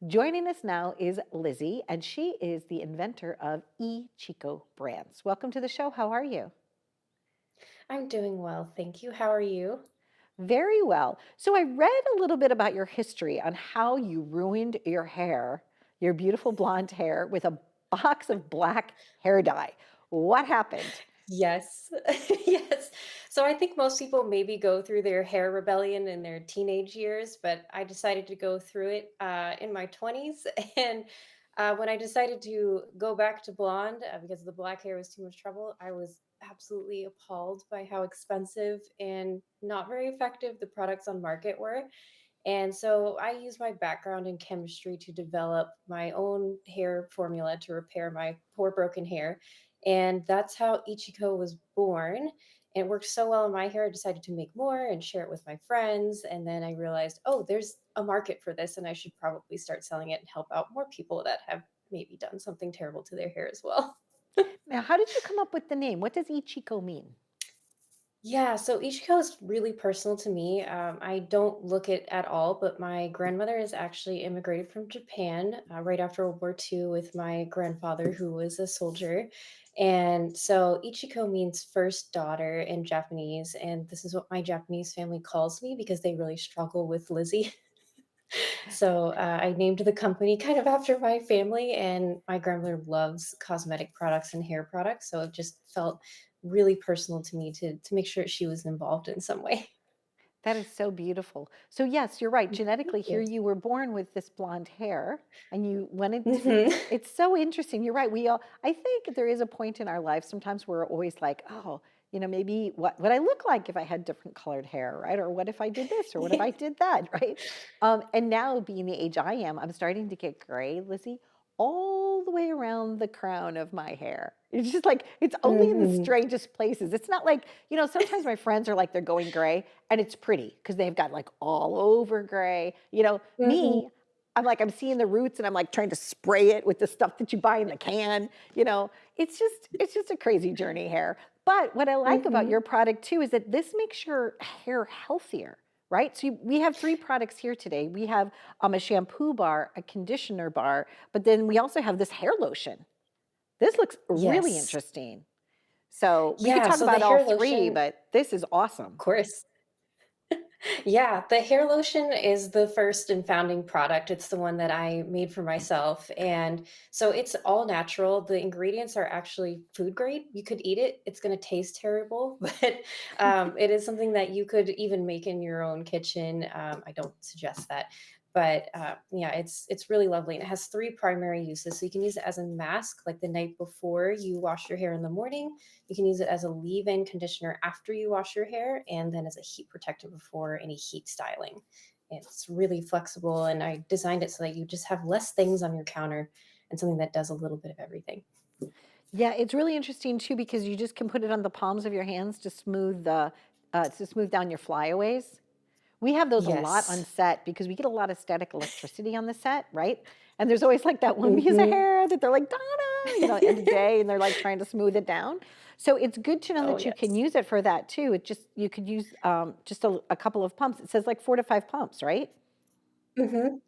Joining us now is Lizzy, and she is the inventor of Ichiko brands. Welcome to the show. How are you? I'm doing well, thank you. How are you? Very well. So, I read a little bit about your history on how you ruined your hair, your beautiful blonde hair, with a box of black hair dye. What happened? Yes. Yes. So I think most people maybe go through their hair rebellion in their teenage years, but I decided to go through it in my 20s. And when I decided to go back to blonde because the black hair was too much trouble, I was absolutely appalled by how expensive and not very effective the products on market were. And so I use my background in chemistry to develop my own hair formula to repair my poor broken hair. And that's how Ichiko was born. And it worked so well in my hair, I decided to make more and share it with my friends. And then I realized, oh, there's a market for this, and I should probably start selling it and help out more people that have maybe done something terrible to their hair as well. Now, how did you come up with the name? What does Ichiko mean? Yeah, so Ichiko is really personal to me. I don't look it at all, but my grandmother is actually immigrated from Japan right after World War II with my grandfather, who was a soldier. And so Ichiko means first daughter in Japanese. And this is what my Japanese family calls me because they really struggle with Lizzie. So I named the company kind of after my family, and my grandmother loves cosmetic products and hair products. So it just felt really personal to me to make sure she was involved in some way. That is so beautiful. So, yes, you're right. Thank Genetically, here you. you were born with this blonde hair and you went into Mhm. it's so interesting. You're right. I think there is a point in our life sometimes we're always like, oh, maybe what would I look like if I had different colored hair, right? Or what if I did this or what if I did that, right? And now, being the age I am, I'm starting to get gray, Lizzie, all the way around the crown of my hair. It's just like, it's only in the Mhm. strangest places. It's not like, sometimes my friends are like, they're going gray and it's pretty because they've got like all over gray. Mhm. Me, I'm seeing the roots and I'm like trying to spray it with the stuff that you buy in the can. It's just a crazy journey hair. But what I like about Mhm. your product too is that this makes your hair healthier, right? So we have three products here today. We have a shampoo bar, a conditioner bar, but then we also have this hair lotion. This looks really Yes. interesting. So we could Yeah, talk so the about all hair three, lotion, but this is of awesome. course. Yeah, the hair lotion is the first and founding product. It's the one that I made for myself. And so it's all natural. The ingredients are actually food grade. You could eat it. It's going to taste terrible, but it is something that you could even make in your own kitchen. I don't suggest that. But yeah, it's really lovely. And it has three primary uses. So you can use it as a mask, like the night before you wash your hair in the morning. You can use it as a leave-in conditioner after you wash your hair, and then as a heat protector before any heat styling. It's really flexible, and I designed it so that you just have less things on your counter and something that does a little bit of everything. Yeah, it's really interesting too because you just can put it on the palms of your hands to smooth down your flyaways. We have those a lot on Yes. set because we get a lot of static electricity on the set, right? And there's always like that one piece of Mhm. hair that they're like, Donna, end of day, and they're like trying to smooth it down. So it's good to know Oh, that you can yes. use it for that too. You could use just a couple of pumps. It says like 4 to 5 pumps, right?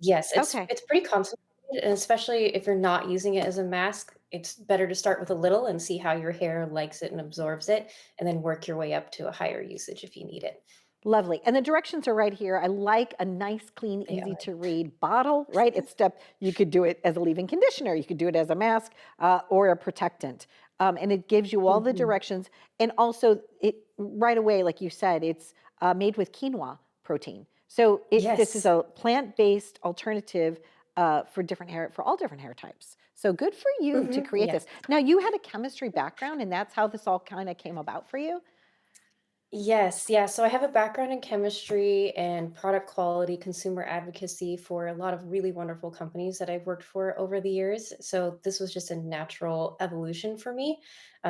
Yes, it's Okay. it's pretty concentrated, and especially if you're not using it as a mask, it's better to start with a little and see how your hair likes it and absorbs it, and then work your way up to a higher usage if you need it. Lovely. And the directions are right here. I like a nice, clean, They easy are. to read bottle, right? You could do it as a leave-in conditioner. You could do it as a mask or a protectant. And it gives you all the Mhm. directions. And also it right away, like you said, it's made with quinoa protein. So this is Yes. a plant-based alternative for all different hair types. So good for you to create Yes. this. Now you had a chemistry background and that's how this all kind of came about for you? Yes, yeah. So I have a background in chemistry and product quality, consumer advocacy for a lot of really wonderful companies that I've worked for over the years. So this was just a natural evolution for me.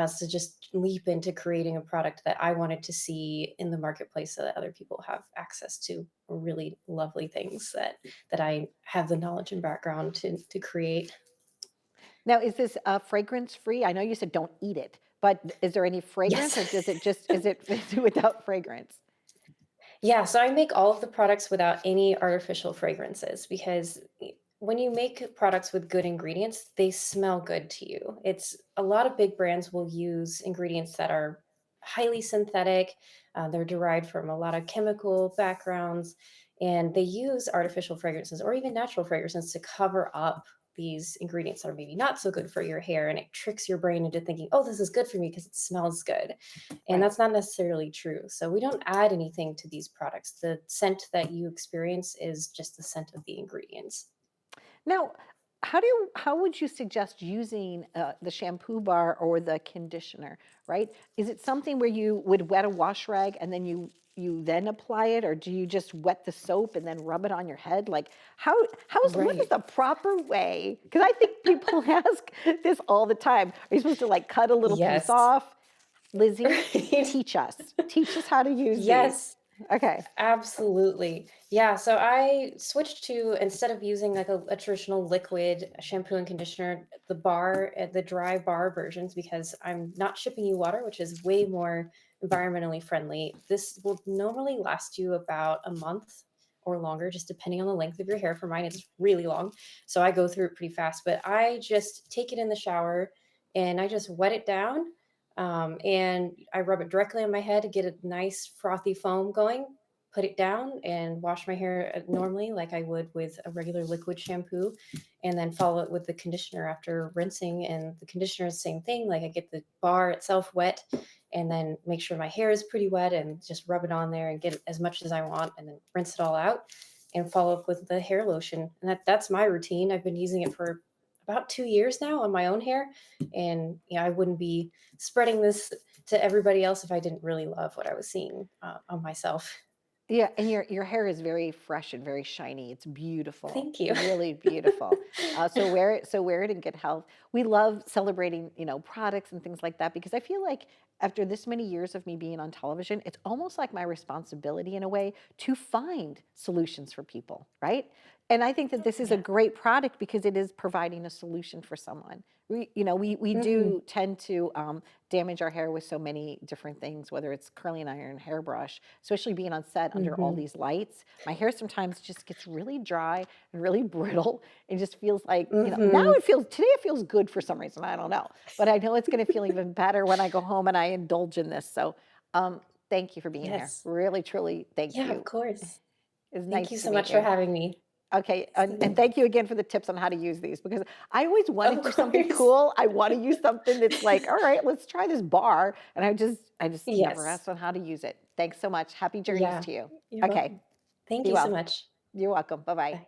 So just leap into creating a product that I wanted to see in the marketplace so that other people have access to really lovely things that I have the knowledge and background to create. Now, is this fragrance free? I know you said don't eat it, but is there any fragrance or Yes. does it just is it without fragrance? Yeah, so I make all of the products without any artificial fragrances because when you make products with good ingredients, they smell good to you. It's a lot of big brands will use ingredients that are highly synthetic. They're derived from a lot of chemical backgrounds, and they use artificial fragrances or even natural fragrances to cover up these ingredients that are maybe not so good for your hair. And it tricks your brain into thinking, oh, this is good for me because it smells good. And Right. that's not necessarily true. So we don't add anything to these products. The scent that you experience is just the scent of the ingredients. Now, how would you suggest using the shampoo bar or the conditioner? Right? Is it something where you would wet a wash rag and then you then apply it, or do you just wet the soap and then rub it on your head? Like what is Right. the proper way? Because I think people ask this all the time. Are you supposed to like cut a little piece Yes. off? Lizzie, Right. teach us. Teach us how to use these. Yes, Okay. absolutely. Yeah, so I switched to instead of using like a traditional liquid shampoo and conditioner, the dry bar versions because I'm not shipping you water, which is way more environmentally friendly. This will normally last you about a month or longer, just depending on the length of your hair. For mine, it's really long, so I go through it pretty fast. But I just take it in the shower and I just wet it down, and I rub it directly on my head to get a nice frothy foam going, put it down, and wash my hair normally, like I would with a regular liquid shampoo, and then follow it with the conditioner after rinsing. And the conditioner is the same thing. Like I get the bar itself wet, and then make sure my hair is pretty wet, and just rub it on there and get as much as I want, and then rinse it all out, and follow up with the hair lotion. And that's my routine. I've been using it for about 2 years now on my own hair, and I wouldn't be spreading this to everybody else if I didn't really love what I was seeing on myself. Yeah, and your hair is very fresh and very shiny. It's beautiful, Thank you. really beautiful. So wear it in good health. We love celebrating, products and things like that because I feel like after this many years of me being on television, it's almost like my responsibility in a way to find solutions for people, right? And I think that this is a Yeah. great product because it is providing a solution for someone. We Hmm. do tend to damage our hair with so many different things, whether it's curling iron, hairbrush, especially being on set under all Hmm. these lights. My hair sometimes just gets really dry and really brittle and just feels like, now Hmm. today it feels good for some reason. I don't know. But I know it's going to feel even better when I go home and I indulge in this. So thank you for being here. Yes. Really, truly, thank Yeah, of you. course. It's Thank nice you to so meet much for you. having me. Okay, and Same. thank you again for the tips on how to use these because I always want to Of do something course. cool. I want to use something that's like, all right, let's try this bar, and I just never Yes. asked on how to use it. Thanks so much. Happy journeys Yeah. to you. You're Okay, welcome. Thank be you so well. much. You're welcome. Bye bye. Bye.